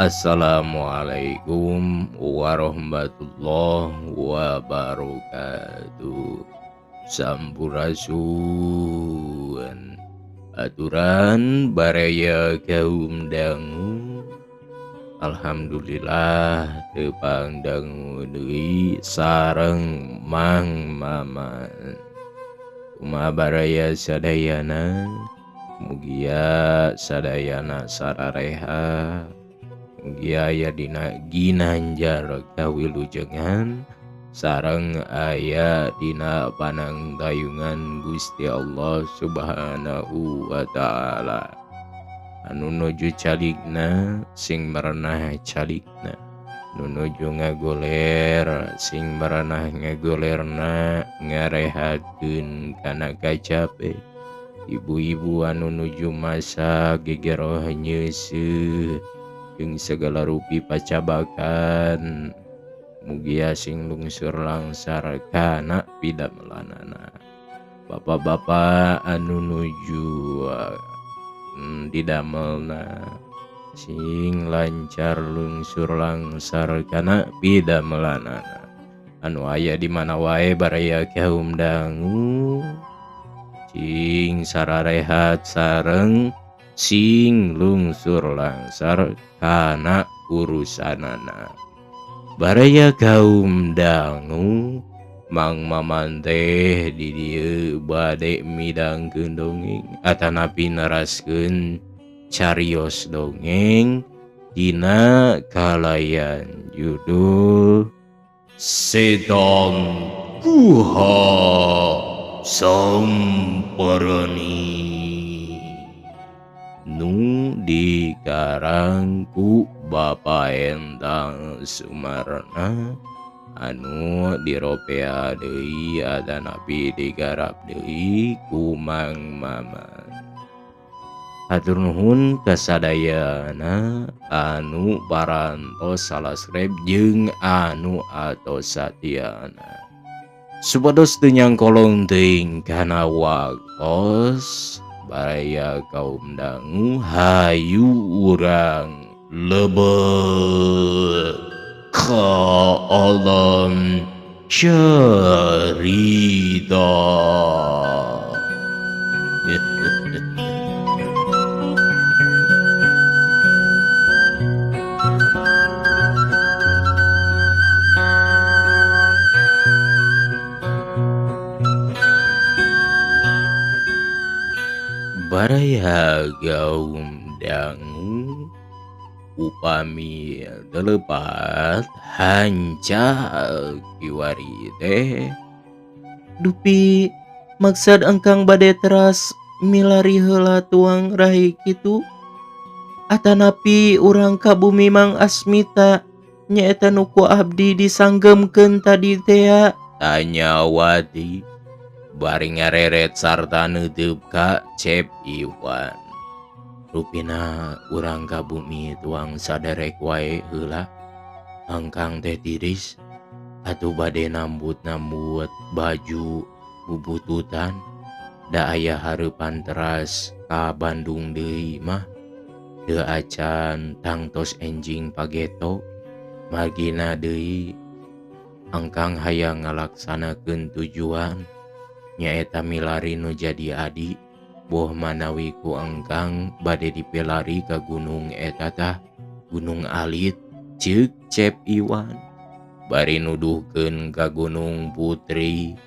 Assalamualaikum warahmatullahi wabarakatuh. Sampurasun aturan baraya kaum dangu. Alhamdulillah tepang dangu deui sareng Mang Maman. Kumaha baraya sadayana, mugia sadayana sarareha, mugia aya dina ginanjar kawilujengan sareng aya dina panangtayungan Gusti Allah Subhanahu wa ta'ala. Anu nuju calikna sing merenah calikna, nu nuju ngagoler sing merenah ngagolerna, ngarehakeun kana kacape. Ibu-ibu anu nuju masak gegeroh nyeuseuh jeung segala rupi pacabakan, mugia sing lungsur langsar kana pidamelanana. Bapak-bapak anu nuju didamelna sing lancar lungsur langsar kana pidamelanana. Anu aya di mana wae baraya kaum dangu, sing sararehat sareng sing lungsur langsar kana urusanana. Baraya kaum dangu, Mang Maman teh di dieu bade midangkeun dongeng atanapi neraskeun carios dongeng dina kalayan judul Sedang Kuha Samparani, nu dikarang ku Bapak Endang Sumarna, anu diropea deui atanapi digarap deui ku Mang Maman. Hatur nuhun kasadayana anu parantos salasrep jeung anu atos satiana. Supados teu nyangkolong teuing kana waktos, baraya kaum dangu hayu urang lebet ka alam carita. Baraya kaum dangu, upami telepat hancak kiwari teh Dupi maksad engkang bade teras milari heula tuang rahi kitu, atanapi urang ka bumi Mang Asmita nyaeta nu ku abdi disanggemkeun tadi teh. tanyawati bari ngareret sarta neuteub ka Cep Iwan. Rupina urang ka bumi tuang saderek wae heula angkang teh tiris atuh bade nambut-nambut baju bubututan, da aya hareupan teras ka Bandung deui mah teu acan tangtos enjing pageto. Margina deui angkang hayang ngalaksanakeun tujuan nyaeta milari nu jadi adi, boh manawi ku engkang bade dipelari ka gunung eta tah Gunung Alit ceuk Cep Iwan. Bari nuduhkeun ka Gunung Putri,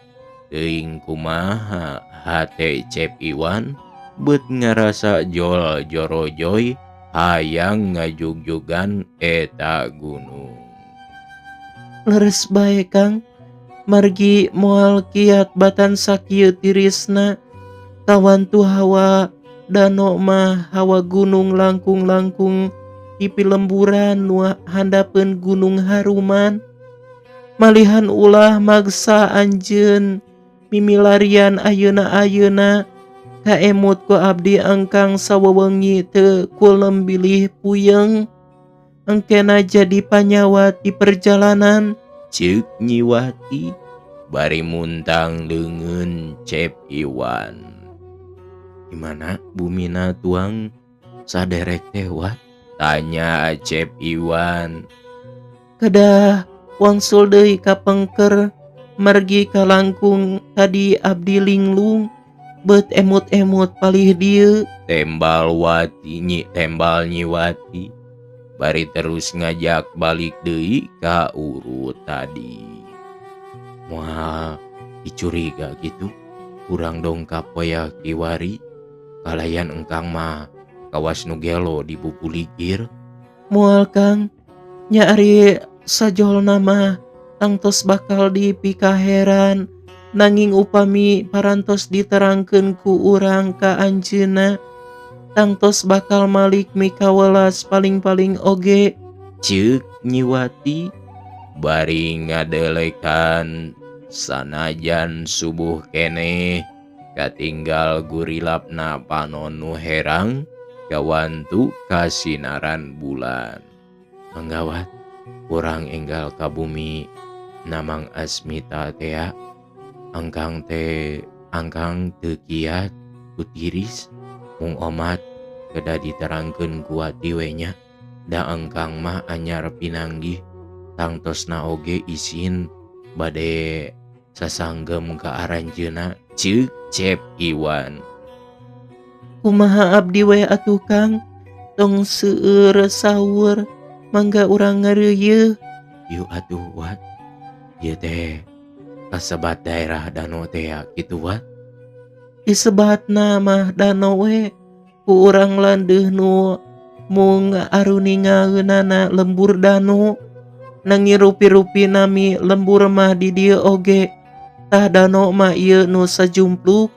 teuing kumaha hate Cep Iwan beut ngarasa jol jorojoy hayang ngajugjugan eta gunung. Leres bae Kang, margi moal kiat batan sakieu tirisna, kawan tu hawa dano mah hawa gunung langkung-langkung pipi lemburan nu handapeun gunung haruman. Malihan ulah magsa anjeun mimilarian ayeuna-ayeuna kaemut ku abdi engkang sawewengi teu kulem bilih puyeng, engkena jadi panyawa di perjalanan. Ceuk Nyiwati bari muntang leungeun Cep Iwan. Gimana bumina tuang saderek tewat? tanya Cep Iwan. Kedah wangsul deui ka pengker margi ka langkung tadi abdi linglung bet emut-emut palih dieu. Tembal Nyiwati bari terus ngajak balik deui ka urut tadi. Moal dicuriga gitu urang dongkap we ya kiwari kalayan engkang mah kawas nu gelo di bubuligir. Moal Kang, nya ari sajolna mah tangtos bakal dipikaheran nanging upami parantos diterangkeun ku urang ka anjeunna tangtos bakal malik mikawelas paling-paling oge. Ceuk Nyiwati bari ngadelekan sanajan subuh keneh katinggal gurilapna panon nu herang gawantu kasinaran bulan. Manggawat urang enggal ka bumi namang Asmita teh angkang teu kiat ku tiris mung omat kedah diterangkeun ku Wati we nya da engkang mah anyar pinanggih tangtosna oge isin bade sasanggem ka aranjeuna. Ceuk Cep Iwan. Kumaha abdi we atuh Kang, tong seueur saur mangga urang ngareuyeuh. Yuk atuh Wat, ieu teh kasebat daerah danau teh kitu Wat. Disebatna mah danau we ku urang landeuh nu mung aruningaeunana lembur danau nanging rupi-rupi nami lembur mah di dieu oge. Tah danau mah ieu nu sajumpluk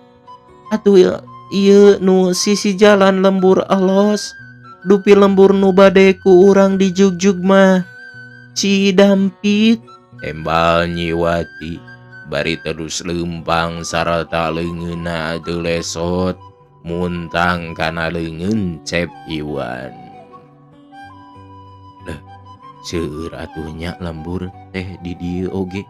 atuh ieu nu sisi jalan lembur alos dupi lembur nu bade ku urang di jugjug mah Cidampit. Tembal Nyiwati bari terus leumpang sarata leungeunna teu lesot muntang kana leungeun Cep Iwan. Leh, seueur atuh nya lembur teh di dieu oge.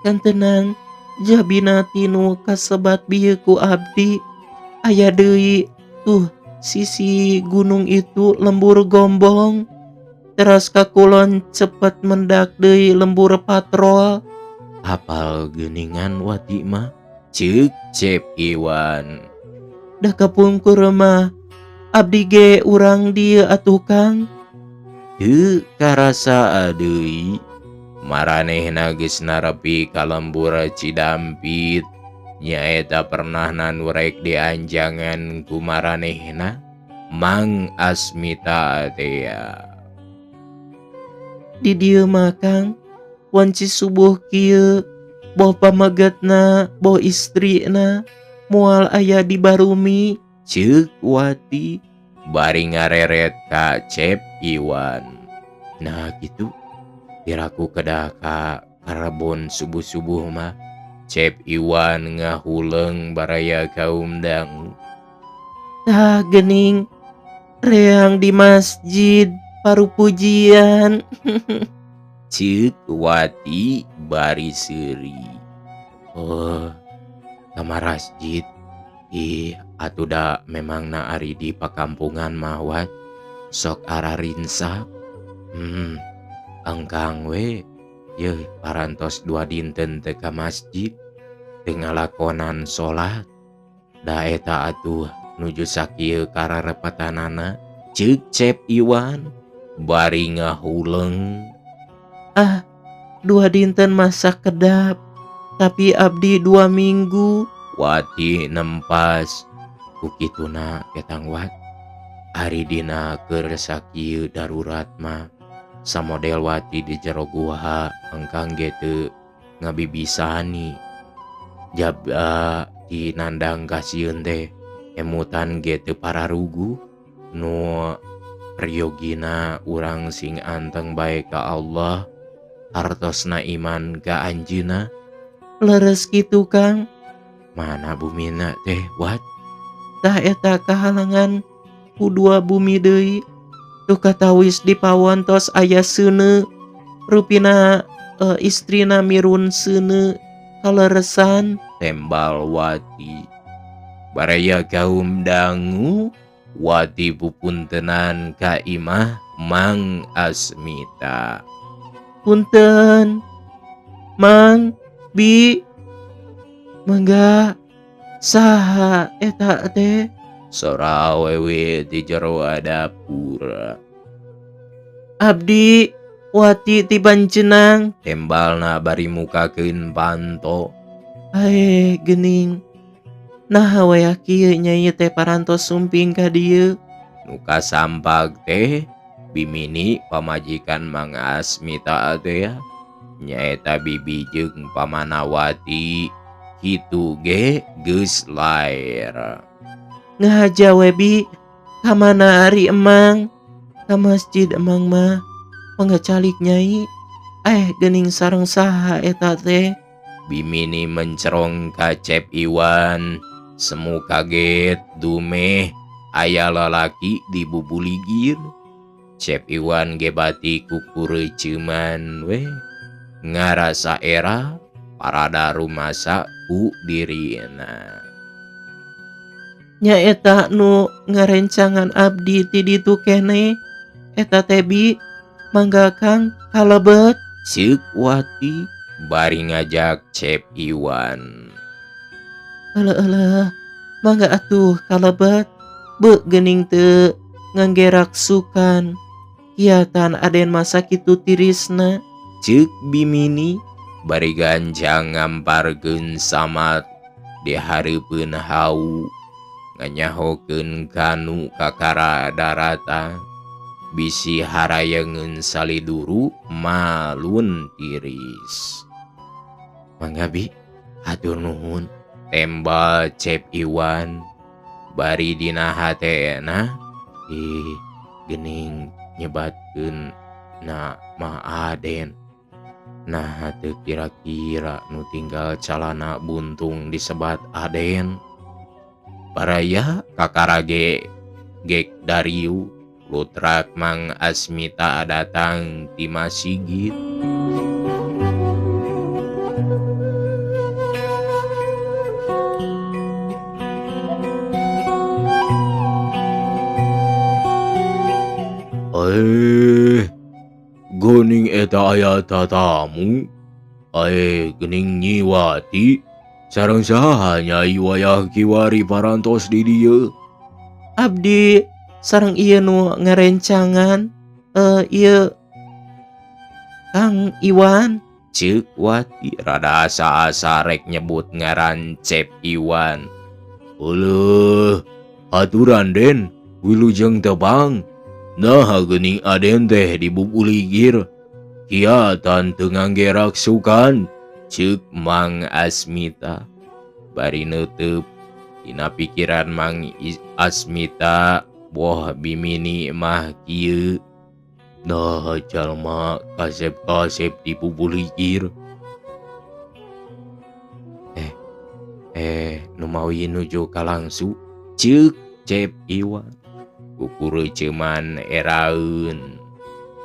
Kan tenang, jabina tinu kasebat bieu ku abdi. Aya deui tuh sisi gunung itu lembur gombong. Teras ka kulon cepet mendak deui lembur patrol. Apal geuningan Wati mah? Ceuk Cep Iwan. Da kapungkur mah abdi ge urang dieu atuh Kang. Teu karasa deui maranehna geus narepi ka lembur Cidampit nyaeta pernahna nu rek dianjangan ku maranehna Mang Asmita teh. Di dieu mah Kang, wanci subuh kieu boh pamagetna boh istrina moal aya di Barumi. Ceuk Wati bari ngareret ka Cep Iwan. Nah gitu tiraku kedah ka Karebon subuh-subuh mah Cep Iwan ngahuleung baraya kaum dangu. Tah geuning reang di masjid parupujian. Ceuk Wati bari seuri. Oh, kamar masjid. Ih, atuh da memangna ari di pakampungan mah Wat. Sok ararinsap. Engkang we. Yeuh, parantos 2 dinten teu ka masjid teu ngalakonan salat. Da eta atuh nuju sakieu kararepetanana. Ceuk Cep Iwan bari ngahuleung. Ah, 2 dinten masa kedap, tapi abdi 2 minggu. Wati nempas kukituna ketang Wat. Ari dina keur sakieu darurat mah samodel Wati di jero guha engkang ge teu ngabibisani. Jaba di nandang kasieun teh emutan ge teu pararugu nu priyogina urang sing anteng bae ka Allah hartosna iman ka anjeunna. Leres kitu Kang. Mana bumina teh Wat? Tah eta kahalangan ku 2 bumi deui. Tuh katawis di pawon tos aya seuneu. Rupina istrina mirun seuneu kaleresan. Tembal Wati baraya kaum dangu wati pupuntenan ka imah Mang Asmita. Punten, Mang, Bi, mangga saha eta teh? Sora awewe di jero dapur. Abdi wati ti Banjenang. Tembalna bari mukakeun panto. Ae geuning. Nah waya kieu nyai teh parantos sumping ka dieu. Nu kasampag teh bimini pamajikan Mang Asmita teh ya. Nyaeta bibi jeung pamanawati kitu ge geus lair. Ngahaja we Bi, ka mana ari emang? Ka masjid emang mah. Mangga calik nyai. Geuning sareng saha eta teh? Bimini mencerong ka Cep Iwan. Semu kaget dumeh aya lalaki di bubuligir. Cep Iwan ge bati kukureuceuman we. Ngarasa era parada rumasa ku dirina. Nya eta nu ngarencangan abdi ti ditu keneh. Eta teh Bi, mangga Kang kalebet. Ceuk wati bari ngajak Cep Iwan. Eleh, mangga atuh kalebet. Beuk geuning teu nganggerak sukan. Kiatan aden masa kitu tirisna. Ceuk bimini bari ganjang ngamparkeun samat di hareupeun hau. Nganyahokeun kanu kakara darata. Bisi harayengeun saliduru malun tiris. Mangga Bi, hatur nuhun. Tembal Cep Iwan. Bari dina hatena geuning nyebatkeun na ma aden. Nah teu kira-kira nu tinggal calana buntung disebat aden. Baraya kakara ge gek Dariu lutrak Mang Asmita datang ti masigit. Geuning eta aya tatamu. Geuning Nyi Wati sareng saha Nyai wayah kiwari parantos di dieu? Abdi sareng ieu nu ngarencangan. Ieu Kang Iwan. Ceuk Wati rada asa-asa rek nyebut ngaran Cep Iwan. Uleuh, haturan Den, wilujeng tebang. Nah geuning aden teh di bubuligir. Kiatan teu nganggerak sukan. Ceuk Mang Asmita. Bari neuteub dina pikiran Mang Asmita, boh bimini mah kieu. Nah jalma kasep-kasep di bubuligir. Nu mawi nuju ka langsu. Ceuk Cep Iwan. Kukureuceuman eraeun.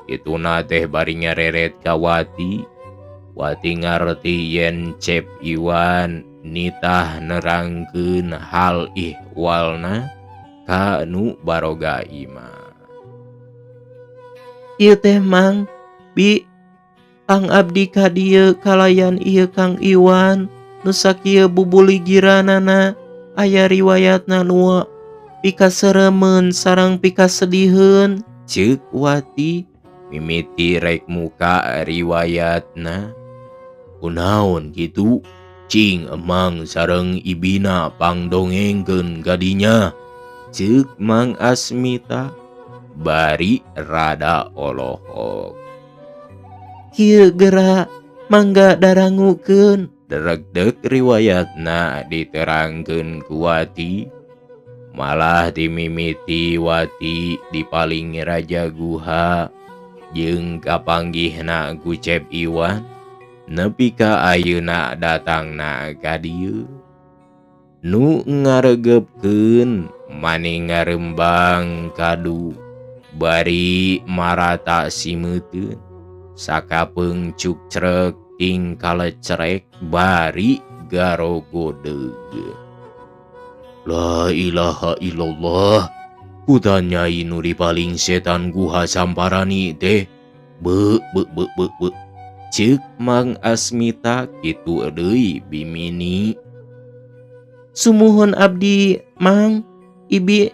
Ituna teh bari ngareret ka Wati. Wati ngarti yen Cep Iwan nitah nerangkeun hal ihwalna ka nu baroga imah. Ieu teh Mang, Bi, Kang abdi ka dieu kalayan ieu Kang Iwan. Nu sakieu bubuligiranana aya riwayatna nu pikaseremen sareng pikasediheun. Ceuk Wati mimiti rek muka riwayatna. Kunaon kitu? Cing emang sareng ibina pangdongengkeun gadinya. Ceuk Mang Asmita bari rada olohok. Kieu geura mangga darangukeun. Deregdeg riwayatna diterangkeun ku Wati. Malah dimimiti Wati dipaling Raja Guha jeung kapanggihna ku Cep Iwan. Nepi ka ayeuna datangna ka dieu. Nu ngaregepkeun maning ngarembang kadu. Bari marata simeuteun. Sakapeung cukcrek ting kalecrek bari garogodeg. La ilaha illallah. Kutanyai nu dipaling setan guha samparani teh. Be. Ceuk Mang Asmita kitu deui bimini. Sumuhun abdi Mang, Ibi.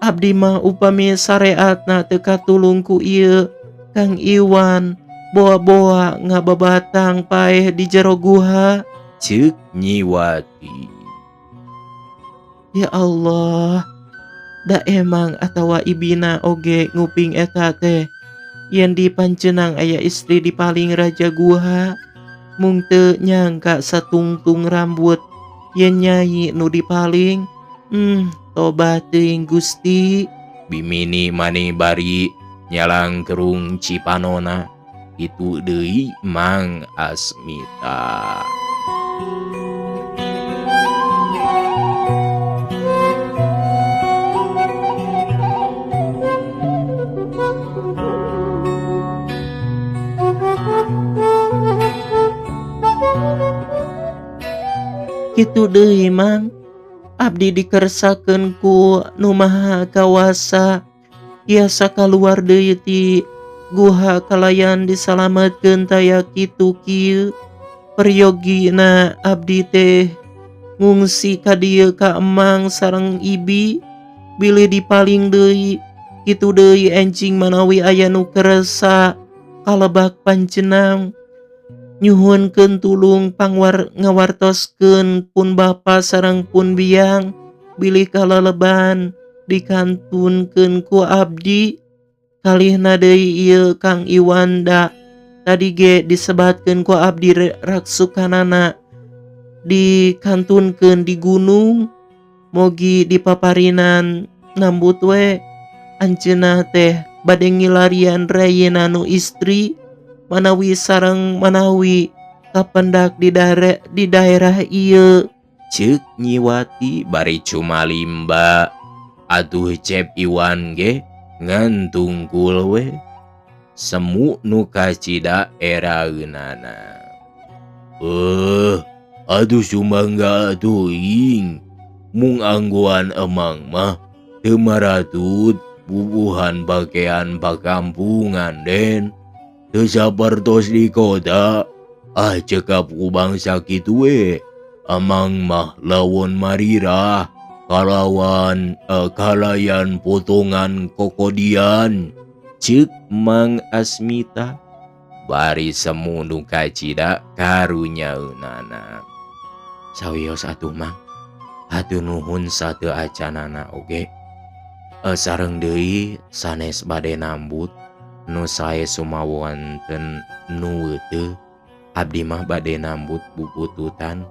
Abdi mah upami sareatna teu katulung ku ieu Kang Iwan, boa-boa ngababatang paeh di jero guha. Ceuk Nyiwati. Ya Allah, da emang atawa ibina oge nguping eta teh. Yen dipancenang aya istri dipaling raja guha, mung teu nyangka satungtung rambut yen nyai nu dipaling. Tobat teuing Gusti. Bimini mani bari nyalang kerung cipanona. Itu deui Mang Asmita. Kitu deui Mang, abdi dikersakeun ku Nu Maha Kawasa. Tiasa kaluar deui ti guha kalayan disalametkeun taya kitu kieu. Peryogina abdi teh ngungsi ka dieu ka Emang sareng Ibi. Bilih dipaling deui, kitu deui enjing manawi aya nu kersa kalebak panjenang. Nyuhunkeun tulung ngawartoskeun pun bapa sareng pun biang. Bilih kalaleban dikantunkeun ku abdi. Kalihna deui ieu Kang Iwan da tadi ge disebatkeun ku abdi raksukanana dikantunkeun di gunung. Mogi dipaparinan nambut we. Anjeunna teh bade ngilarian rayina nu istri manawi sareng manawi kapendak di daerah ieu. Ceuk Nyiwati bari cumalimba. Atuh cep Iwan ge ngantungkul we. Semu nu kaci daeraheunana. Atuh sumangga teuing. Mung anggoan emang mah teu maratut bubuhan bakean pakampungan den. Teu sapertos di kota. Cekap ku bangsa kitu we. Amang mah lawon marirah kalayan potongan kokodian. Ceuk Mang Asmita bari semu nu kacida karunyaeunana. Sawios atuh Mang. Hatur nuhun sateu acanana oge. Sareng deui sanes bade nambut nu sae sumawonten nu teu. Abdi mah bade nambut bubututan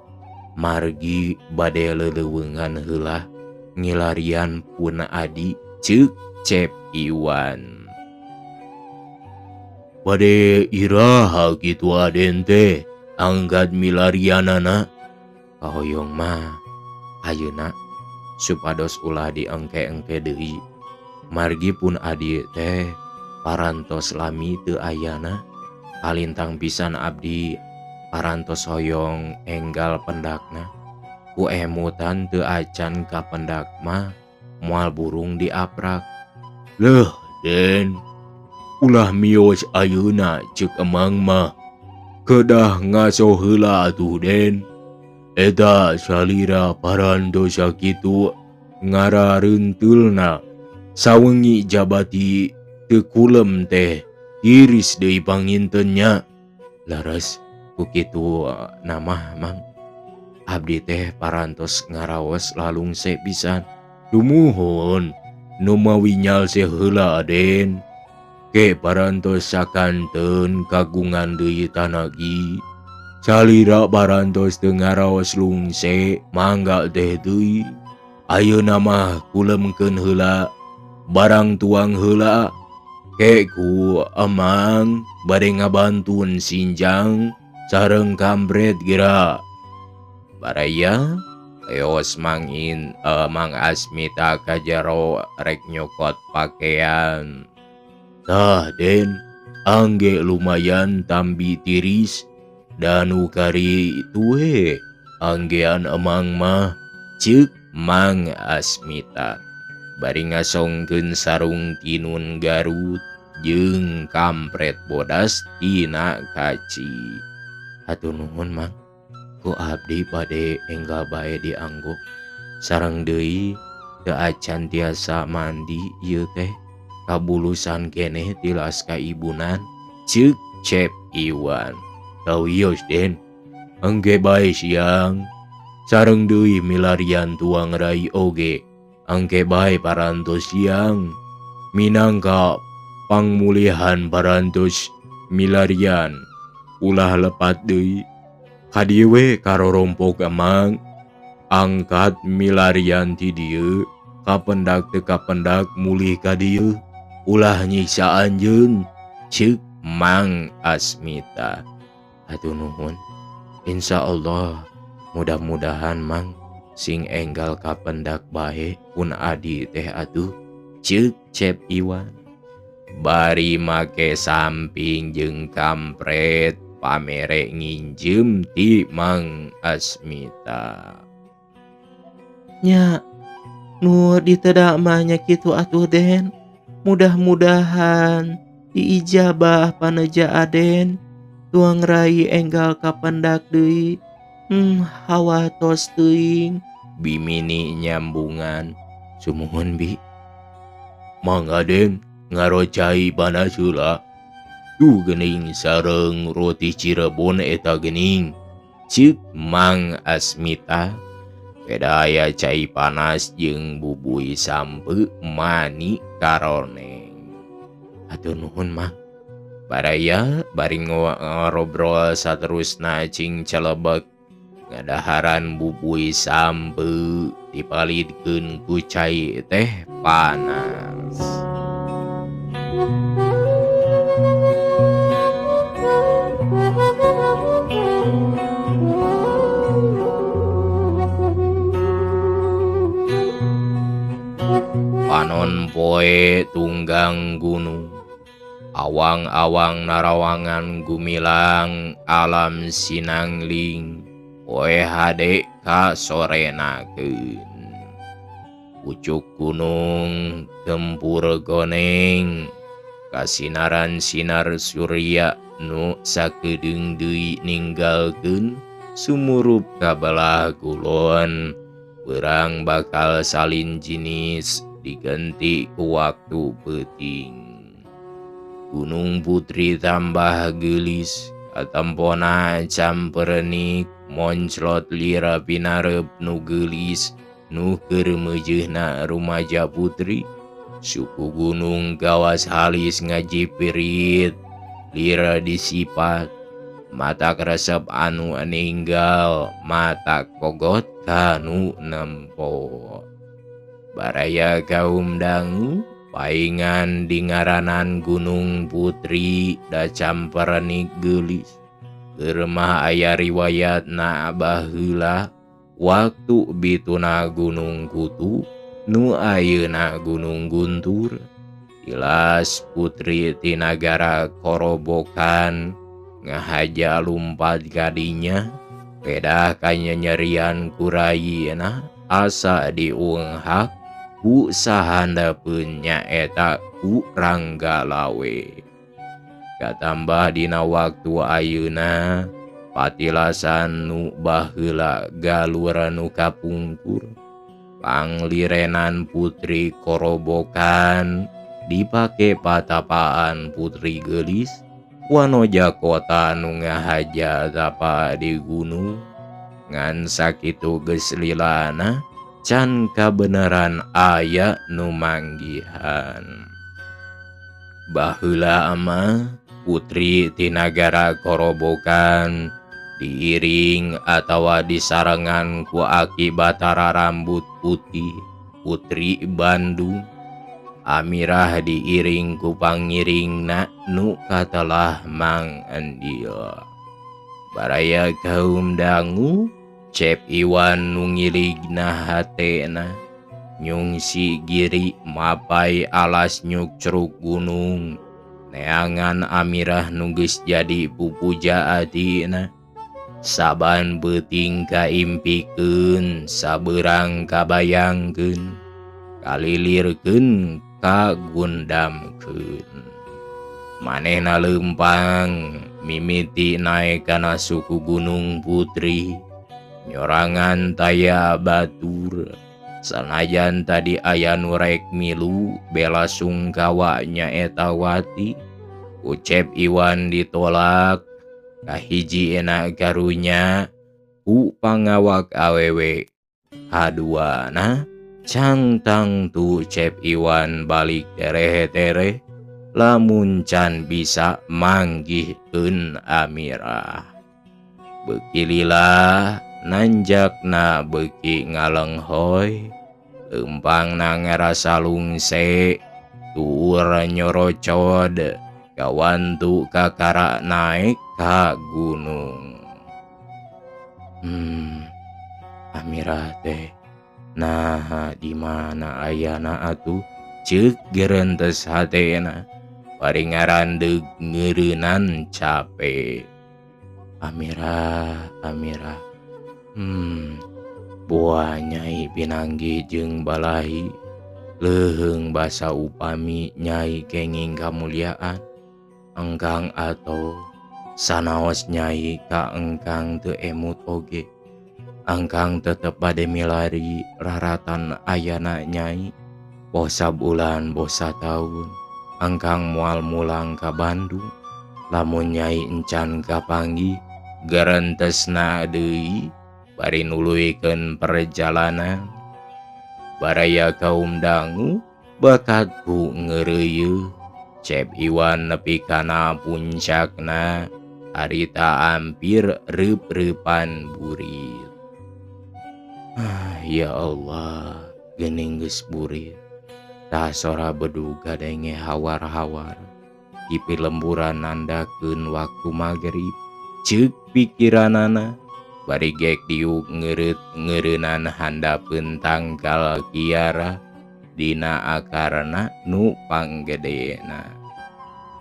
margi bade leleuweungan heula ngilarian pun adi. Ceuk cep Iwan. Bade iraha kitu aden teh anggat milarianana. Kahoyong mah ayeuna supados ulah diengke-engke deui. Margi pun adi teh parantos lami teu ayana. Kalintang pisan abdi parantos hoyong enggal pendakna. Ku emutan teu acan ka pendak mah moal burung diaprak. Leuh den, ulah miyos ayeuna ceuk emang mah. Kedah ngaso heula atuh den. Eta salira parantos sakitu ngarareunteulna. Sawengi jabati teu kulem teh tiris deui pangintennya. Laras ku kitu namah Mang. Abdi teh parantos ngaraos lalungse pisan. Dumuhun nu mawi nyalse heula aden. Ke parantos sakanteun kagungan deui tanagi. Salira parantos teu ngaraos lungse mangga teh deui. Ayeuna mah kulemkeun heula barang tuang heula. Ke ku Emang bade ngabantun sinjang sareng kampret geura. Baraya leos Mang Asmita ka jero rek nyokot pakean. Tah den, angge lumayan tambi tiris. Danu kari itu anggean emang mah. Ceuk Mang Asmita. bari ngasongkeun sarung tinun Garut jeung kampret bodas tina kaci. Hatur nuhun Mang, ku abdi bade enggal bae dianggo. Sareng deui teu acan tiasa mandi ieu teh kabulusan keneh tilas kaibunan, ceuk Cep Iwan. Tawios Den, engke bae siang. Sareng deui milarian tuang rai oge, engke bae parantos siang. Minangka pangmulihan parantos milarian, ulah lepat deui. Kadieu we karorompok Mang, angkat milarian ti dieu, kapendak teu kapendak mulih ka dieu, ulah nyiksa anjeun, ceuk Mang Asmita. Hatur nuhun. Insyaallah mudah-mudahan Mang sing enggal kapendak bae pun adi teh atuh, ceuk Cep Iwan. Bari make samping jeung kampret pamere nginjem ti Mang Asmita. Nya, nu ditedak mah nya kitu atuh Den. Mudah-mudahan diijabah paneja Aden. Tuang rai enggal kapendak deui. Hawatos teuing. Bimini nyambungan, sumuhun Bi. Mang Aden ngarocai panas heula. Tuh geuning sareng roti Cirebon eta geuning, ceuk Mang Asmita. Beda aya cai panas jeung bubui sampeu mani karoneng. Hatur nuhun Mang. Baraya bari ngobrol saterusna cing celebek ngadaharan bubui sampeu dipalidkeun ku cai teh panas. Panon poe tunggang gunung, awang-awang narawangan gumilang alam sinangling, poe hade kasorenakeun. Pucuk gunung tempur goneng, kasinaran sinar surya nu sakedeung deui ninggalkeun sumurup kabelah kulon. Berang bakal salin jinis diganti ku waktu peuting. Gunung Putri tambah gelis, katampona camperenik monclot lira pinarep nu gelis nu keur meujeuhna rumaja putri. Suku gunung gawas halis ngajipirit, lira disipat, mata kresep anu ninggal, mata kogot kanu nempo. Baraya kaum dangu paingan di ngaranan Gunung Putri da camperenik geulis. Keur mah aya riwayatna baheula waktu bituna Gunung Kutu nu ayeuna Gunung Guntur. Tilas putri ti nagara Korobokan ngahaja lumpat kadinya, pedah kanyanyerian kurayina asa diunghak ku sahandapeun nyaeta ku Ranggalawe. Katambah dina waktu ayeuna patilasan nu baheula galur nu kapungkur. Panglirenan putri Korobokan dipake patapaan putri gelis, wanoja kota nu ngahaja tapa di gunung. Ngan sakitu geus lilana can kabeneran aya nu manggihan. Baheula mah putri ti nagara Korobokan diiring atawa disarengan ku Aki Batara rambut putih, Putri Bandung. Amirah diiring ku pangiringna nu katelah Mang Endil. Baraya kaum dangu, Cep Iwan nu ngiligna hatena, nyungsi giri mapai alas nyuk ceruk gunung. Neangan Amirah nu geus jadi pupuja adina. Saban beuting kaimpikeun, sabeurang kabayangkeun. kalilirkeun kagundamkeun. Manehna leumpang mimiti naek kana suku Gunung Putri, nyorangan taya batur. Sanajan tadi aya nu rek milu bela sungkawa nyaeta wati, ucep Iwan ditolak kahiji enak karunya ku pangawak awewe. Haduana cangtang tu cep Iwan balik tereh-tereh lamun can bisa manggihkeun Amirah. Bekililah nanjakna beuki ngalenghoy, leumpangna ngarasa lungse, tuur nyorocod, kawantu kakara naek ka gunung. Amirah teh, nah di mana ayana atuh? Ceuk gerentes hatena, bari ngarandeg ngeureunnan cape. Amirah, boa Nyai Pinanggi jeung Balahi, leuheung basa upami Nyai kenging kamulyaan, engkang atau sanaos Nyai ka engkang teu emut oge, engkang tetep bade milari raratan ayana Nyai, bosa bulan bosa taun, engkang moal mulang ka Bandung, lamun Nyai encan kapanggih garentesna deui bari nuluykeun perjalanan. Baraya kaum dangu bakatku ngeureuyeun, cep Iwan nepi kana puncakna harita ampir reup-reupan burit. Ya Allah, geuning geus burit, tah sora bedug gadenge hawar-hawar, kipi lemburan nandakeun waktu magrib. Ceuk pikiranana, bari gek diuk ngeureut-ngeureunnan handapeun tangkal kiara dina akarna nu panggedena.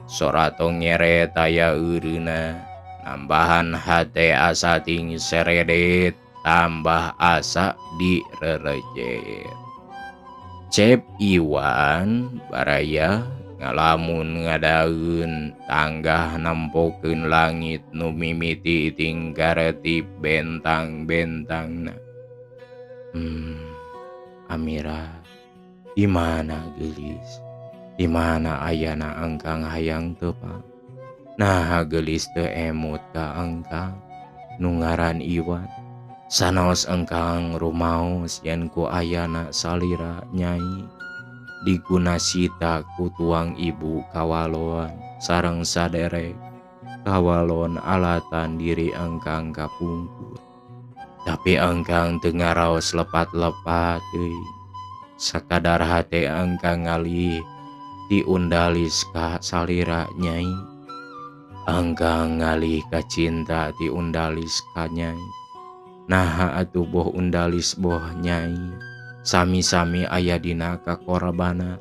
Sora tong nyeret aya eureuna, nambahan hate asa ting seredet, tambah asa direrejet. Cep Iwan baraya ngalamun ngadaeun tanggah nampokeun langit nu mimiti tinggaretip bentang-bentangna. Amirah, di mana geulis? Di mana ayana engkang hayang tepang? Nah geulis teu emut ka engkang nu ngaran Iwan. Sanaos engkang rumaos yen ku ayana salira Nyai digunasita ku tuang ibu kawalon sareng saderek kawalon alatan diri engkang kapungkur. Tapi engkang teu ngaraos lepat-lepat deui, sakadar hate engkang ngalih ti undalis ka salira Nyai, engkang ngalih ka cinta ti undalis ka Nyai. Nah atuh boh undalis boh Nyai sami-sami aya dina kakorbana,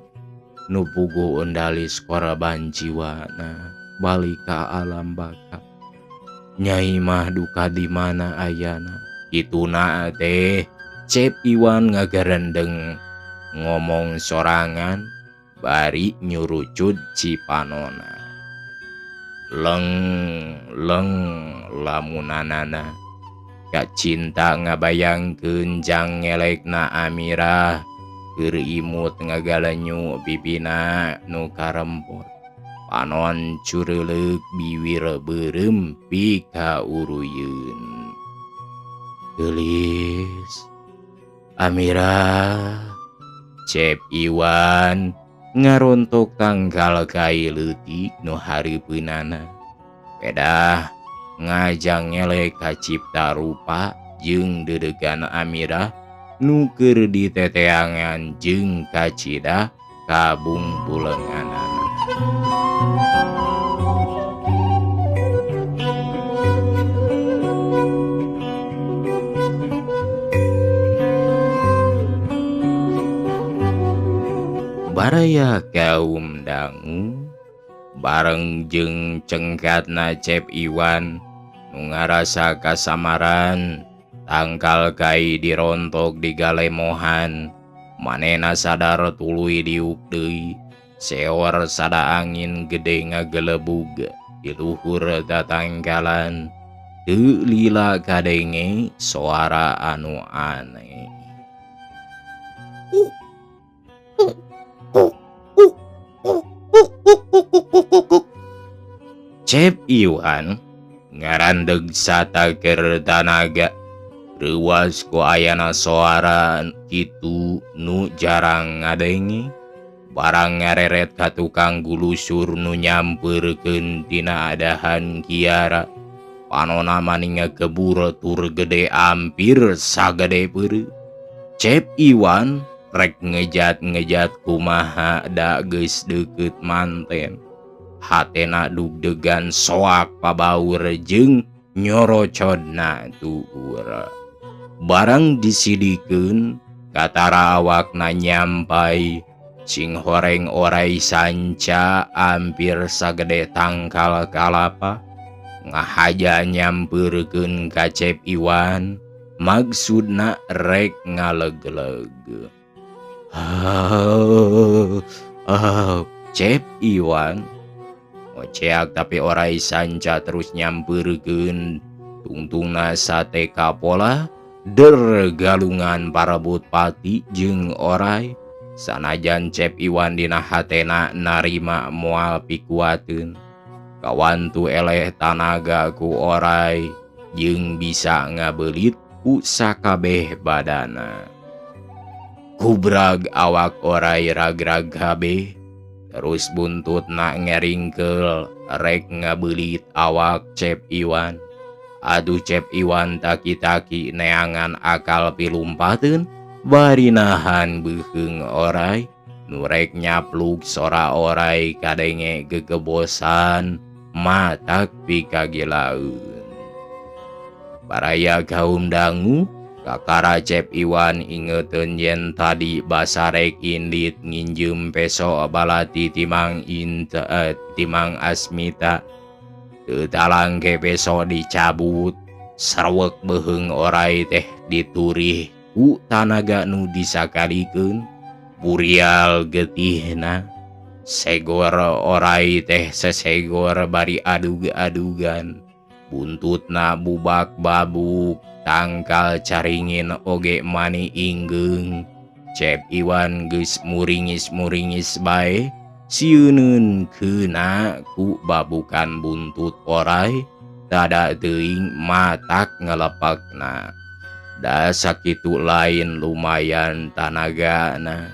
nu puguh undalis korban jiwana balik ka alam baka. Nyai mah duka di mana ayana? Kituna teh cep Iwan ngagarendeng ngomong sorangan bari nyurucut cipanona. Leng lamunanana ka cinta ngabayangkeun jang ngelekna Amirah keur imut ngagalenyu pipina nu karempot, panon cureleuk biwir beureum pikauruyeun. Geulis Amirah, cep Iwan ngarontok tangkal kai leutik nu hareupeunana, pedah ngajang ngelek ka cipta rupa jeung dedegan Amirah nu keur diteteangan jeung kacida kabungpulenganana. Baraya kaum dangu bareng jeung cengkatna cep Iwan nu ngarasa kasamaran, tangkal kai dirontok digalemohan, Manehna sadar tuluy diuk deui. Seor sada angin gede ngagelebug di luhur tatangkalan. Teu lila kadenge suara anu aneh. Cep Iwan ngarandeg sataker tanaga. Reuas ku ayana suara kitu nu jarang ngadenge. Barang ngareret ka tukang gulusur nu nyamperkeun tina adahan kiara. Panona maning ngakebur tur gede ampir sagede peureuh. Cep Iwan rek ngejat kumaha da geus deukeut manten. Hatena dugdegan soak pabaur jeung nyorocodna tuur. Barang disidikeun katara awakna nyampai. Cing horeng orai sanca ampir sagede tangkal kalapa. Ngahaja nyamperkeun ka Cep Iwan. Maksudna rek ngaleg-leg. Cep Iwan ngoceak tapi orai sanca terus nyamperkeun. Tungtungna sate kapola der galungan parebut pati jeung orai. Sanajan Cep Iwan dina hatena narima moal pikuateun. Kawantu eleh tanaga ku orai jeung bisa ngabelit ku sakabeh badana. Kubrag awak orai ragrag kabeh. Terus buntutna ngeringkel rek ngabelit awak Cep Iwan. Aduh Cep Iwan taki-taki neangan akal pilumpateun. Bari nahan beuheung orai. Nurek nyapluk sora orai kadenge gegebosan. Matak pikagilaeun. Baraya kaum dangu. Kakara Cep Iwan ingeteun yen tadi basarek indit nginjem peso balati timang Asmita. Teu talangke peso dicabut. Sarwek beheung orai teh diturih ku tanaga nu disakalikeun. Burial getihna. Segor orai teh sesegor bari adug-adugan. Buntutna bubak babuk. Tangkal caringin oge mani inggeung. Cep Iwan geus muringis-muringis bae. Sieuneun keuna ku babukan buntut orai. Tada teuing matak ngalepekna. Da sakitu lain lumayan tanagana.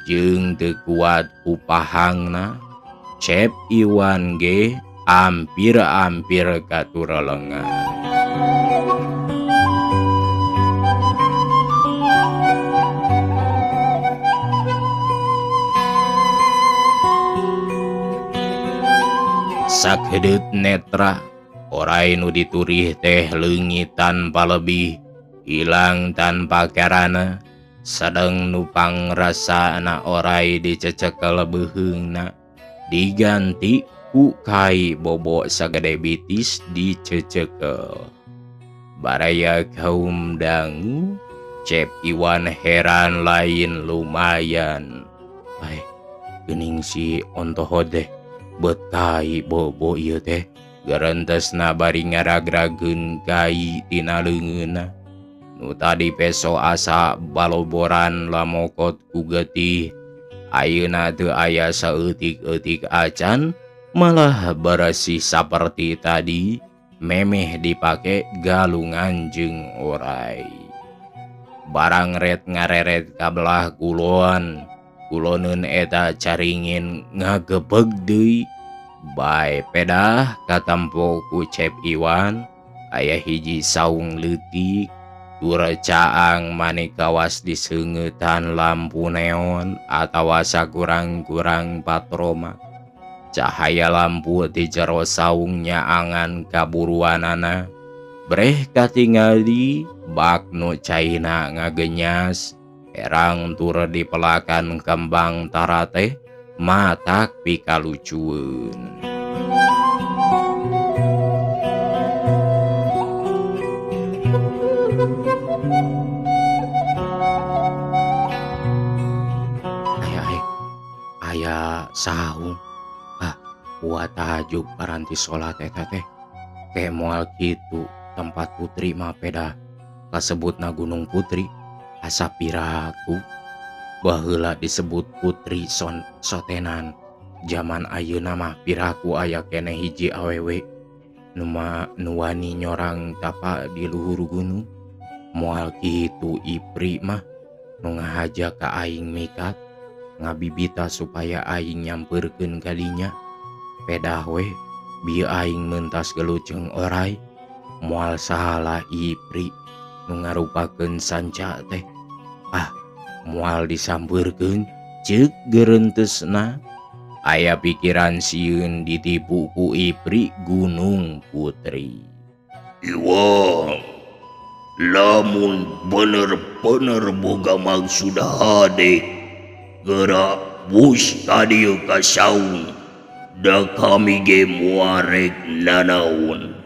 Jeung teu kuat ku pahangna. Cep Iwan ge ampir-ampir katur lengan. Sakedeut netra orai nu diturih teh leungit tanpa lebih. Hilang tanpa karana. Sedeng nupang rasana orai dicecekel beuheungna. Diganti ku kai bobo sagede bitis dicecekel. Baraya kaum dangu. Cep Iwan heran lain lumayan. Geuning si ontoho deh. Bet kai bobo ieu teh. Garentesna bari ngaragrageun kai tina leungeunna. Nu tadi peso asa baloboran lamokot ku getih. Ayeuna teu aya saeutik-eutik acan. Malah bersih saperti tadi. Memeh dipake galungan jeung orai. Barang ret ngareret kabelah kulon. Kuloneun eta caringin ngagebeg deui. Bae pedah katampo ku Cep Iwan. Aya hiji saung leutik. Tur caang mani kawas diseungetan lampu neon atawa sakurang-kurang patroma. Cahaya lampu di jero saung nyaangan kaburuanana. Breh katingali bak nu caina ngagenyas. Erang tur dipelakan kembang tarate. Matak pikalucueun. saung. Ah, kuat tajuk paranti sholat eta teh. Kayak moal kitu tempat putri mah peda kasebutna Gunung Putri. Asa piraku baheula disebut putri sotenan. Zaman ayeuna mah piraku aya keneh hiji awewe nu wani nyorang tapa di luhur gunung. Moal kitu Ipri mah nu ngahaja ka aing mikat ngabibita supaya aing nyamperkeun ka dinya. Pedah we bieu aing mentas geluceng oray moal sahala Ipri nu ngarupakeun sanca teh. Ah, moal disampeurkeun ceuk gereentesna. Aya pikiran sieun ditipu ku Ipri Gunung Putri. Iwang, lamun bener-bener boga maksud hade, gerak bus tadi ka saung, da kami ge muarek nanaon.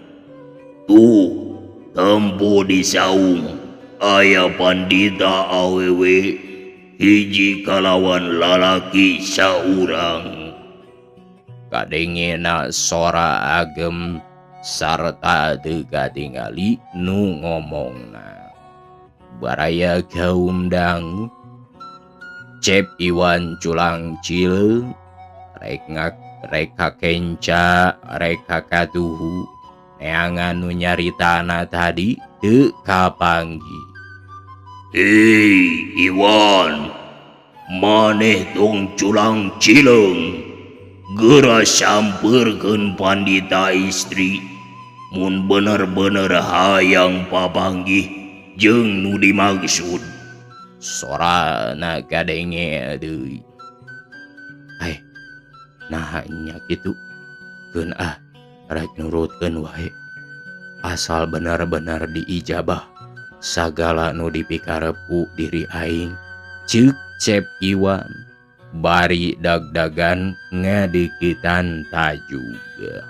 Tuh, tempo di saung, aya pandita awewe, hiji kalawan lalaki saurang. Kadengena sora agem sarta teu katingali nu ngomongna. Baraya kaum dangu Cep Iwan culang Cileung rek kakenca rek kakatuhu neangan nu nyaritana tadi teu kapanggi. Hei Iwan, maneh tong culang Cileung, geura sampeurkeun pandita istri mun bener-bener hayang papanggih jeung nu dimaksud. Sorana kadenge deui. Nah nya kitu. Keun rek nurutkeun wae. Asal benar-benar diijabah sagala nu dipikarepu diri aing. Ceuk Cep Iwan bari dag-dagan ngadikitan tajuga.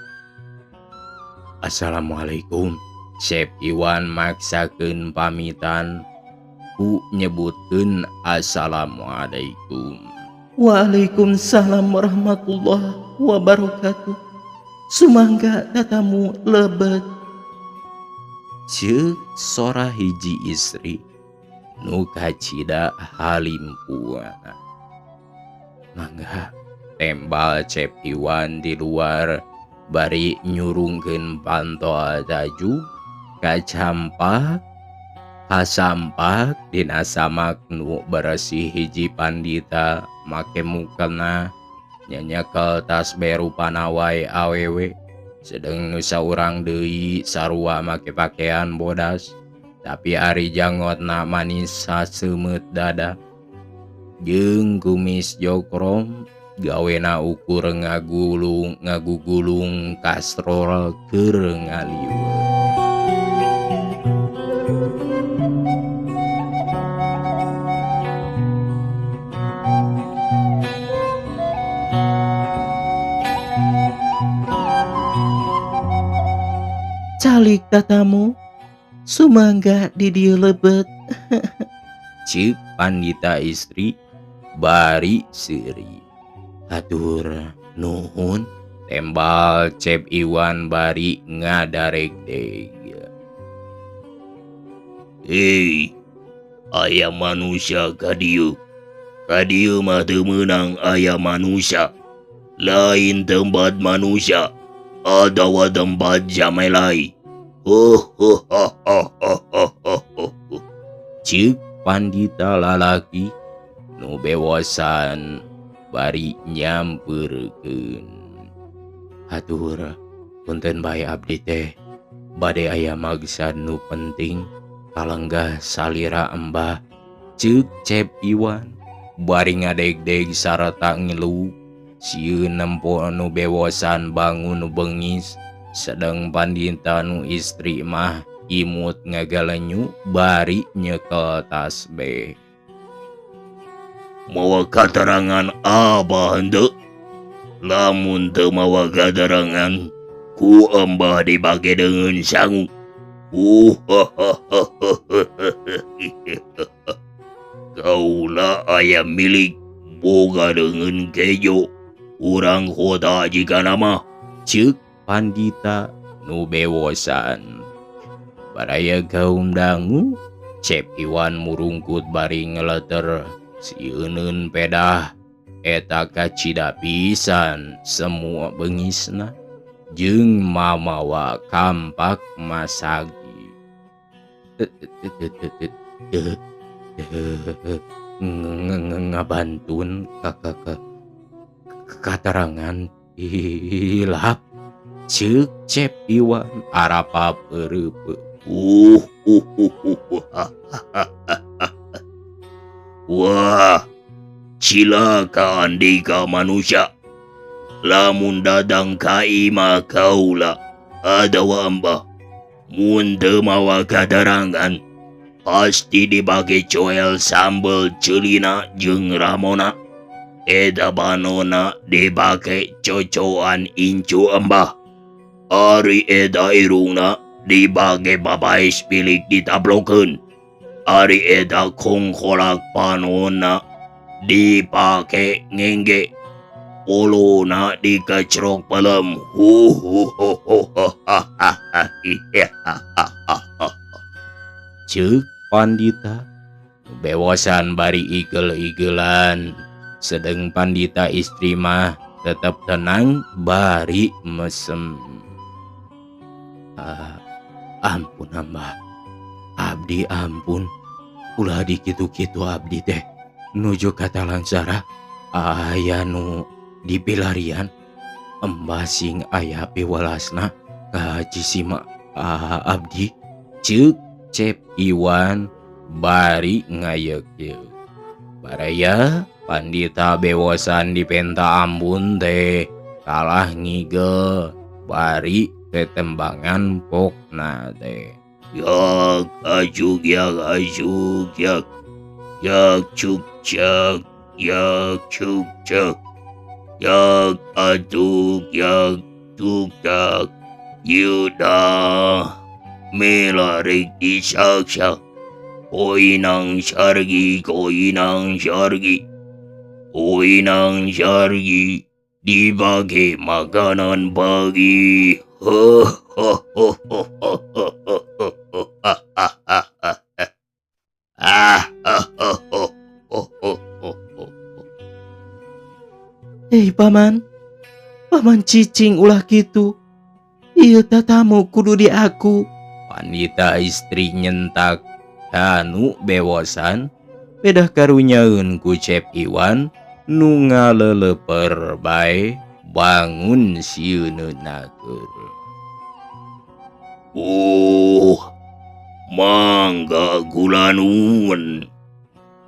Assalamualaikum. Cep Iwan maksakeun pamitan ku nyebutkeun assalamualaikum. Waalaikumsalam warahmatullahi wabarakatuh. Sumangga tatamu lebet. Ceuk sora hiji istri nu kacida halimpuana. Mangga tembal Cep Iwan di luar bari nyurungkeun pantol taju kacampak kasampak dina samak nu bersih hiji pandita make mukena nyanyakel tasbih rupana wae awewe. Sedeng nu saurang deui sarua make pakaian bodas tapi ari jangotna manis saseumeut dada jeung kumis jokrom gawena ukur ngagugulung kastrol keur ngaliweur. Calik tatamu, sumangga di dieu lebet. Ceuk pandita istri bari seuri. Hatur nuhun. Tembal Cep Iwan bari ngadareg-deg. Hei, aya manusia ka dieu. Ka dieu mah teu meunang aya manusia. Lain tempat manusia, adawa tempat jamelai. Ceuk pandita lalaki nu bewosan bari nyampeurkeun. Hatur punten bae abdi teh bade aya maksad nu penting kalenggah salira embah. Ceuk Cep Iwan bari ngadeg-deg sarta ngilu sieun nempo nu bewosan bangun nu beungis. Sedeng pandita nu istri mah imut ngagalenyu bari nyekel tasbih. Mawa katerangan abah henteu? Lamun teu mawa katerangan, ku embah dibage dengan sangu. Kaulah aya milik boga dengan kejo. urang kota jika nama. Ceuk pandita nu bewosan. Baraya kaum dangu, Cep Iwan murungkut bari ngeleter sieun pedah eta kacida pisan semua bengisna jeung mamawa kampak masagi. Ngabantun katerangan hilap ceuk Cep Iwan arapa peureupeuk. Wah, cilakaan dika manusia. Lamun dadang ka ima kaula adawa amba. Mun teu mawa kadarangan, pasti dibage coel sambel celina jeung ramona. Eda banona dibage cocoan incu amba. Ari eda irungna dibage babais pilik ditablokeun. Ari eda kongkolak panona dipake ngengge. Polona dikecrok pelem. Ceuk pandita bewosan bari igel-igelan. Sedeng pandita istri mah tetap tenang bari mesem. Ampun Amba, abdi ampun. Ulah dikitu-kitu abdi teh nuju kata langsara aya nu dipilarian. Embah sing aya piwelasna ka cisima abdi. Ceuk Cep Iwan bari ngayeuk. Baraya pandita bewosan dipenta ambun teh kalah ngigel bari ketembangan pokna teh. Yak ajuk yak ajuk yak. Yak cuk cak. Yak cuk cak. Yak atuk yak tuk cak. Yuda melarik isyak-syak. Koinang syargi, koinang syargi. Koinang syargi dibagi makanan bagi. Hei paman, paman cicing ulah kitu. Ieu tatamu kudu di aku. Pandita istri nyentak anu bewosan bedah karunyaeun ku Cep Iwan nu ngaleleper bae bangun sieuneuna keur. Mangga kulanuun.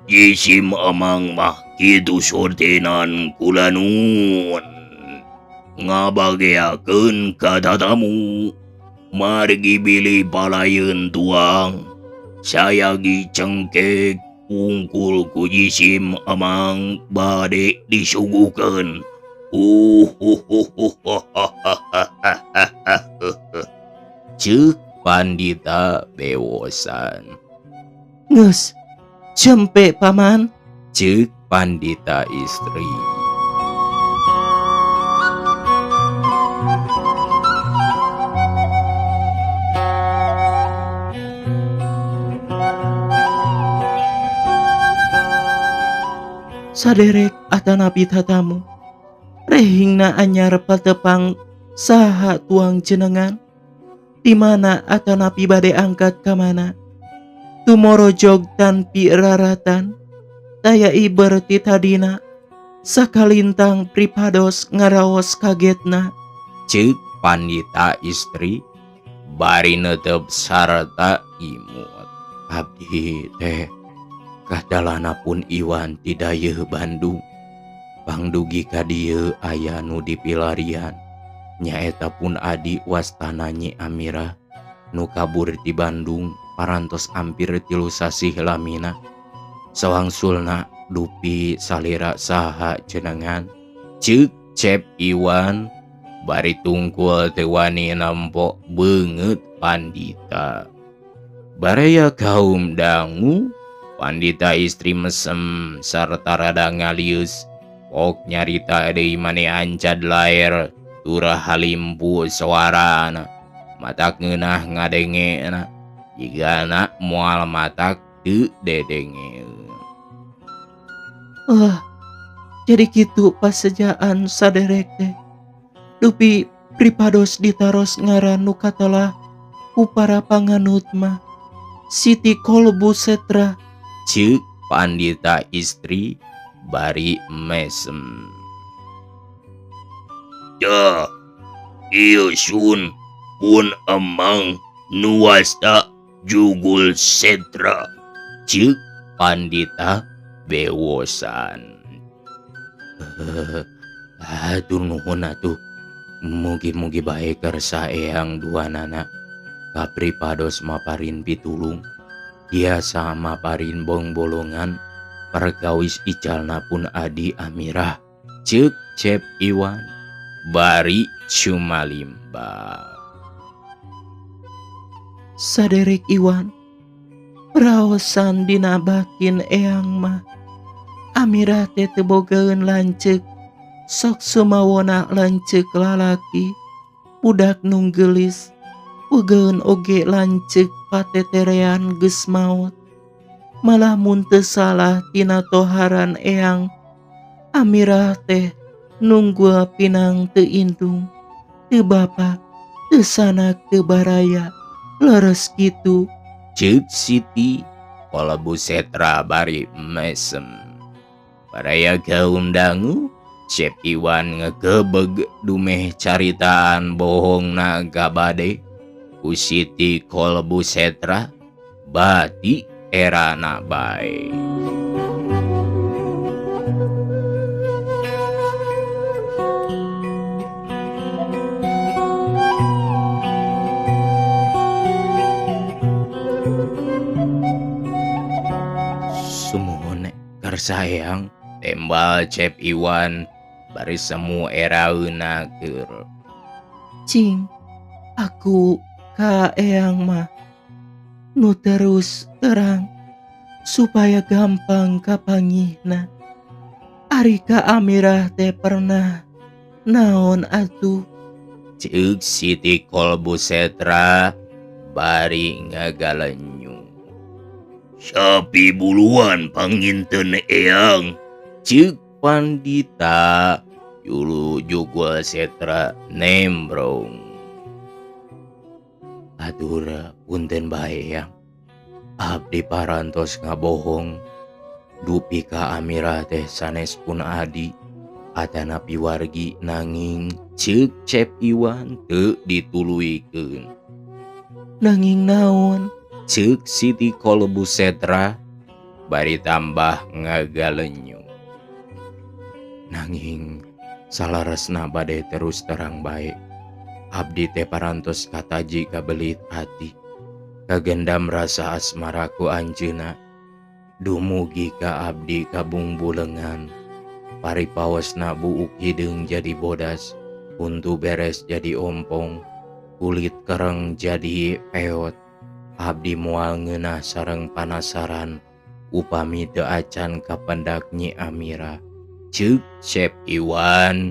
Jisim amang mah kitu sortenan kulanuun. Ngabageakeun ka tatamu. Margi bilih palayeun tuang. Sayagi cengkek ungkul ku jisim amang bade disuguhkeun. Ceuk pandita bewosan. Geus, cempe paman. Ceuk pandita istri. Saderek atanapi tatamu. Rehingna anyar patepang saha tuang jenengan. Di mana atanapi bade angkat ka mana. Tumorojog tanpi raratan. Daya iberti tadina. Sakalintang pripados ngaraos kagetna. Ceuk pandita istri bari netep sarta imut. Abdi teh kadalana pun Iwan ti dayeuh Bandung. Pangdugi ka dieu aya nu dipilarian. Nyaeta pun adi wastana Nyi Amira nu kabur ti Bandung parantos ampir 3 sasih lamina. Sawangsulna dupi salira saha jenengan. Ceuk Cep Iwan bari tungkul teu wani nampo beungeut pandita. Baraya kaum dangu, pandita istri mesem sarta rada ngalius Pok nyarita deui mane ancad laer turah halimpu suarana. Matak ngeunah ngadengena. Jigana moal matak teu dedengeun. Wah, jadi kitu pasejaan saderek teh. Dupi pripados ditaros ngaran nu katelah ku para panganut mah Siti Kolbusetra. Ceuk pandita istri bari mesem. Ya, ieu sun pun emang nuasta Jugul Setra. Ceuk pandita bewosan. Atur nuhun atuh. Mugi-mugi bae kersa eyang duanana kapripados maparin pitulung. Biasa maparin bong bolongan perkawis icalna pun adi Amirah. Ceuk Cep Iwan bari cumalimba. Saderek Iwan, raosan dina bakin eyang mah Amirah teh teu bogaeun lanceuk, sok sumawona lanceuk lalaki, budak nunggelis, bogaeun oge lanceuk pateterean geus maot. Malah mun teu salah tina toharan eyang, Amirah teh nunggul pinang teu indung, teu bapa, teu sanak, teu baraya, leres kitu. Ceuk Siti Kolbusetra bari mesem. Baraya gaum dangu Cep Iwan ngegebeg dumeh caritaan bohongna gabade ku Siti Kolbusetra bati erana bae. Sumuhun kersa eyang tembal Cep Iwan bari semu eraeuna keur. Cing, aku ka eyang mah nu terus terang supaya gampang kapangihna. Ari ka Amirah teh pernah naon atuh? Ceuk Siti Kolbusetra bari ngagalenyu. Sapi buluan panginten eyang. Ceuk pandita Yulu Jugul Setra nembrong. Atur punten bae yang abdi parantos ngabohong. Dupi ka Amirah teh sanes pun adi atana piwargi nanging ceuk Cep Iwan teu dituluykeun. Nanging naon? Ceuk Siti Kolbusetra bari tambah ngagalenyu. Nanging salaresna bade terus terang bae. Abdi teh parantos kataji kabelit hati. Kagendam rasa asmaraku anjeuna. Dumugi ka abdi kabungbulengan. Paripawasna buuk hideung jadi bodas. Untu beres jadi ompong. Kulit kereng jadi peot. Abdi moal ngeunah sareng panasaran upami teu acan kapendak Nyi Amirah. Ceuk Cep Iwan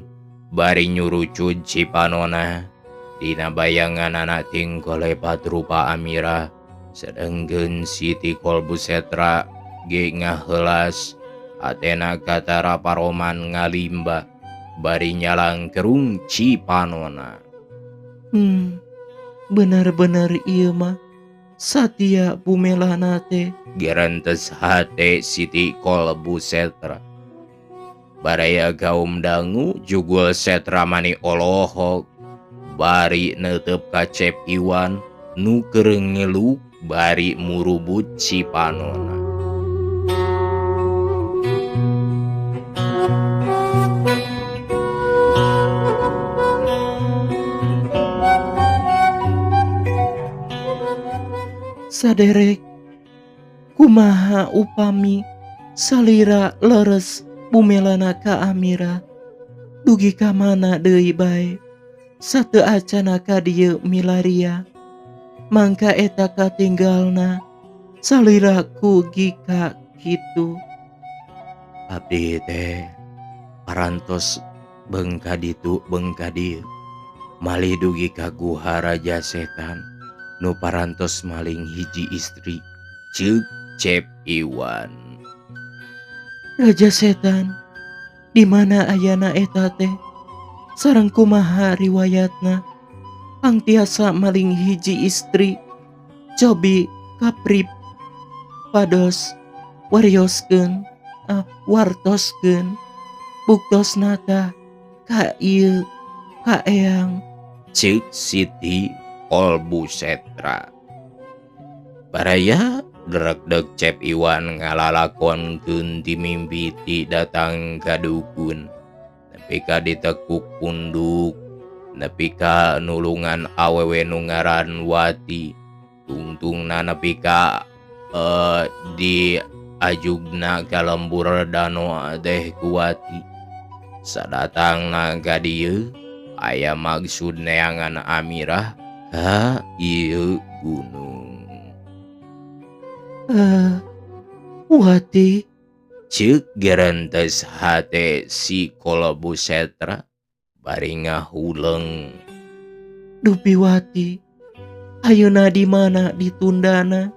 bari nyurucud cipanona dina bayangan anak tinggal lepat rupa Amirah. Sedengkeun Siti Kolbusetra ge ngaheulas atena katara paroman ngalimba bari nyalang kerung cipanona. Bener-bener ieu mah satia bumelana teh. Gerentes hate Siti Kolbusetra. Baraya gaum dangu Jugul Setra mani olohok bari neuteup ka Cep Iwan nu keur ngeluk bari murubut cipanona. Saderek, kumaha upami salira leres bumelana ka Amirah, dugi ka mana deui bae sateu acana ka dieu milaria. Mangka eta katinggalna salira ku gika kitu. Abdi teh parantos bengka ditu bengka dieu malih dugi ka guha Raja Setan nu parantos maling hiji istri ceuk Cep Iwan. Raja Setan, di mana ayana eta teh? Sareng kumaha riwayatna? Pang tiasa maling hiji istri, cobi kaprip pados wartoskeun buktosna tah ka ieu ka eyang. Ceuk Siti Kolbusetra. Baraya derek-dek Cep Iwan ngalalakonkeun ti mimpi ti datang ka dukun, nepi ka ditekuk punduk, nepi ka nulungan awewe nu ngaran Wati, tungtungna nepi ka di ajugna ka lembur danau teh ku Wati. Sadatangna ka dieu aya maksud neangan Amirah ka ieu gunung. Wati, Ceuk gerentes hate si Kolbusetra bari ngahuleng. dupi Wati, ayeuna di mana ditundana?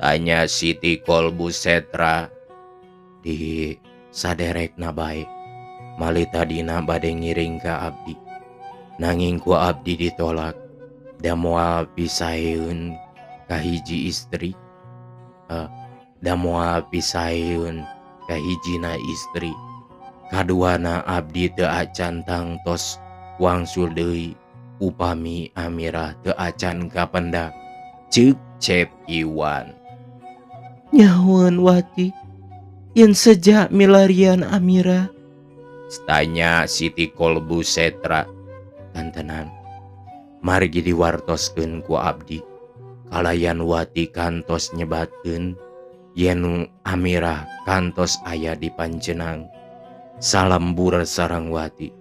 Tanya Siti Kolbusetra. Di saderekna bae, malih tadina bade ngiring ka abdi. Nanging ku abdi ditolak, da moal pisaheun ka hiji istri. Da moal pisaheun ka hijina istri. Kaduana abdi teu acan tangtos wangsul deui upami Amirah teu acan kapendak. Ceuk Cep Iwan. Nyahun Wati, yen sejak milarian Amirah. Tanya Siti Kolbusetra. Kantenan, margi diwartoskeun ku abdi. Kalayan Wati kantos nyebatkeun yen Amirah kantos aya di Pancenang. Salembur sareng Wati.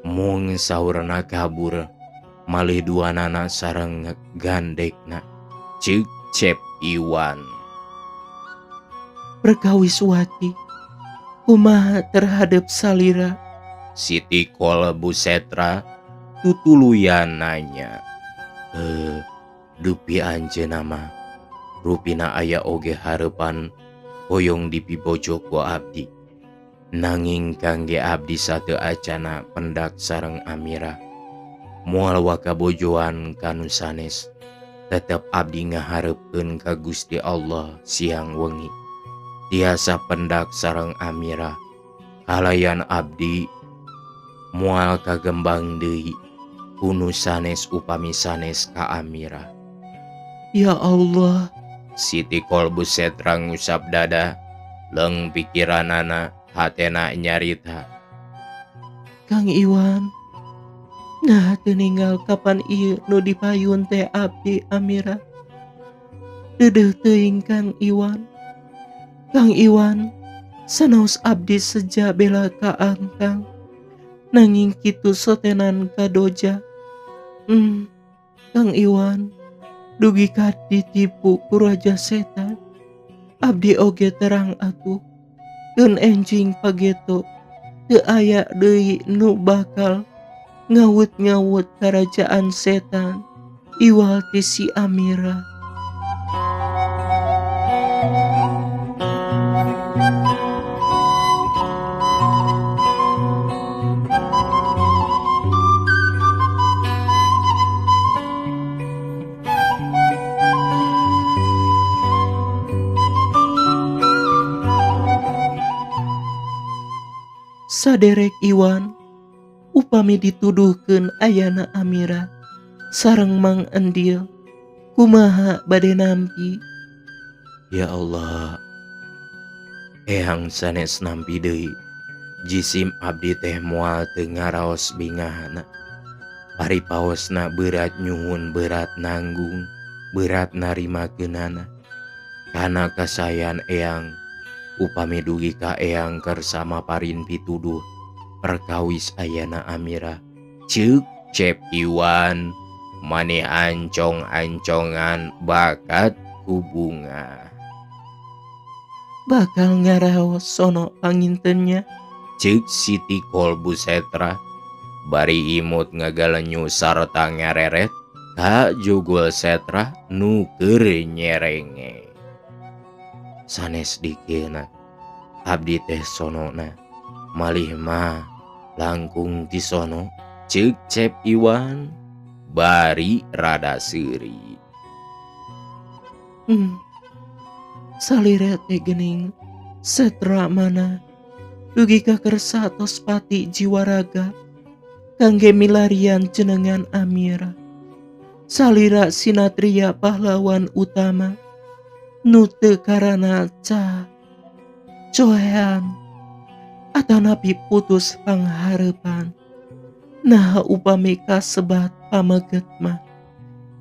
Mung saurna kabur, malih duanana sareng gandekna. Ceuk Cep Iwan. Perkawis Wati, kumaha terhadap salira? Siti Kolbusetra tutuluyan nanya. Dupi anjeunna mah rupina aya oge harepan hoyong dipibojo ku abdi. Nanging kangge abdi sateu acana pendak sareng Amirah. Moal wakabojoan kanu sanes, tetep abdi ngaharepkeun ka Gusti Allah siang wengi. Tiasa pendak sareng Amirah. Kalayan abdi moal kagembang deui kunu sanes upami sanes ka Amirah. Ya Allah, Siti Kolbusetra ngusap dada, leng pikiranana hatena nyarita. Kang Iwan, nah teu ninggal kapan ieu nu dipayun teh abdi Amirah. Deudeuh teuing Kang Iwan. Kang Iwan, sanaos abdi seja bela ka Angkang, nanging kitu sotenan ka Doja. Kang Iwan, dugi ka ditipu ku Raja Setan. Abdi oge terang atuh, keun enjing pageto, teu aya deui nu bakal ngawut-ngawut kerajaan setan iwal ti si Amirah. Saderek Iwan, upami dituduhkeun ayana Amirah sareng Mang Endil, kumaha bade nampi? Ya Allah, ehang sanes nampi deui. Jisim abdi teh moal teu ngaraos bingahna. Paripaosna berat nyuhun, berat nanggung, berat narimakeunana. Kana kasayan eyang, upami dugi ka eyang keur samaparin pituduh perkawis ayana Amirah. Ceuk Cep Iwan, maneh ancong-ancongan bakat hubungan. Bakal ngaraos sono pangintennya. Ceuk Siti Kolbusetra bari imut ngagalenyu sarta ngareret ka Jugul Setra nu keur nyerenge. Sanes dikeuna abdi teh sonona malih mah langkung ti sono, ceuk Cep Iwan bari rada seuri. Salira teh geuning Setra mana dugi ka kersa tos pati jiwa raga kangge milarian jenengan Amira. Salira sinatria pahlawan utama nu teu karana coean atanapi putus pangharepan. Nah upami kasebat pameget mah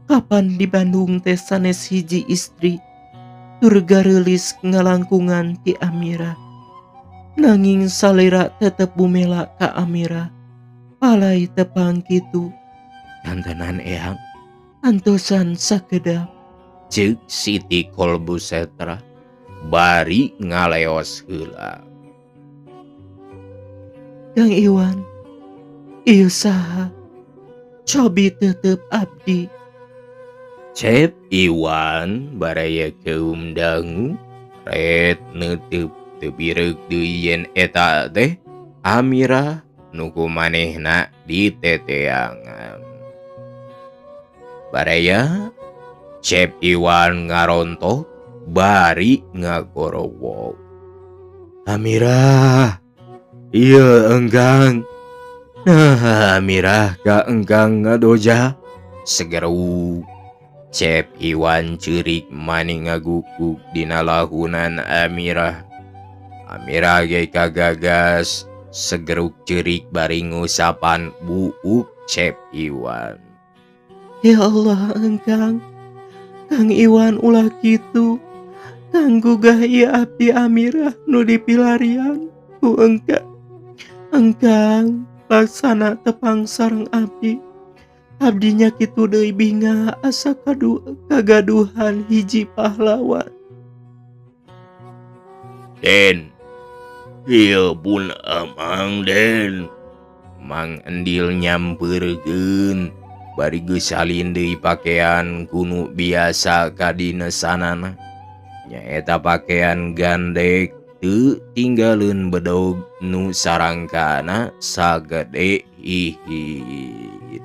kapan di Bandung teh sanes hiji istri tur gareulis ngalangkungan ti Amira. Nanging salira tetep bumela ka Amira palai tepang kitu. Dantenan eyang, Antosan sakedap ceuk Siti Kolbusetra bari ngaleos heula. Kang Iwan, ieu saha? Cobi tetep abdi. Cep Iwan baraya keum dangu ret neuteub teu bireuk deui yen eta teh Amira nu kumanehna diteteangan. Baraya Cep Iwan ngarontok bari ngagorowok. Amira, iya enggang. Nah, Amira ka enggang ngadoja. Segeru Cep Iwan ceurik maning ngagukuk dina lahunan Amira. Amira ge kagagas segeruk ceurik bari ngusapan buuk Cep Iwan. Ya Allah engkang, Kang Iwan ulah kitu. Kang gugah ieu abdi Amira nu dipilarian ku engkang. Engkang laksana tepang sareng abdi. Abdinya kitu deui binga asa kagaduhan hiji pahlawan. Den, ieu pun amang Den. Mang Endil nyampeurkeun bari geus salin deui pakean kunu biasa kadina sanana. Nyaeta pakean gandek teu tinggaleun bedog nu sarangkana sagede hihit.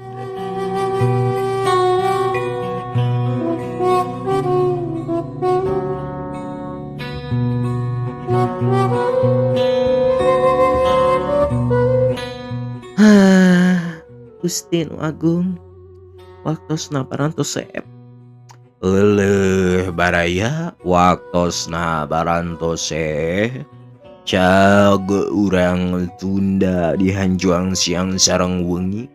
Gusti nu Agung, waktosna parantos seep. Euleuh baraya waktosna barantose cag urang tunda di hanjuang siang sareng wengi.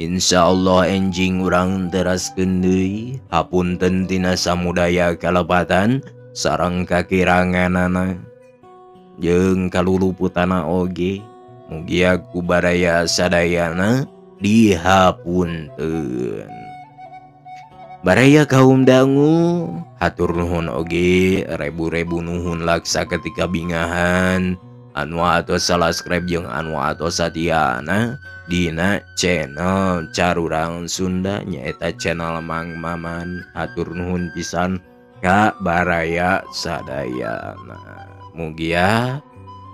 Insyaallah enjing urang teraskeun deui hapunten tina samudaya kalepatan sareng kakiranganana jeung kaluluputana oge. Mugi aku baraya sadayana dihapunten. Baraya kaum dangu, hatur nuhun oge rebu-rebu nuhun laksa ketika bingahan anu atos subscribe jeung anu atos satiana dina channel Carurang Sunda nyaeta channel Mang Maman. Hatur nuhun pisan ka baraya sadayana. Mugia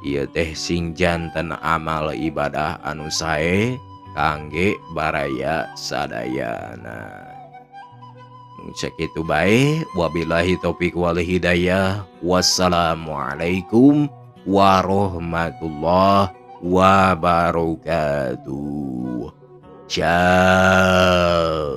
ieu teh sing janten amal ibadah anu sae kangge baraya sadayana. Sakitu bae, wabillahi taufik wal hidayah. Wassalamualaikum warahmatullahi wabarakatuh. Ciao.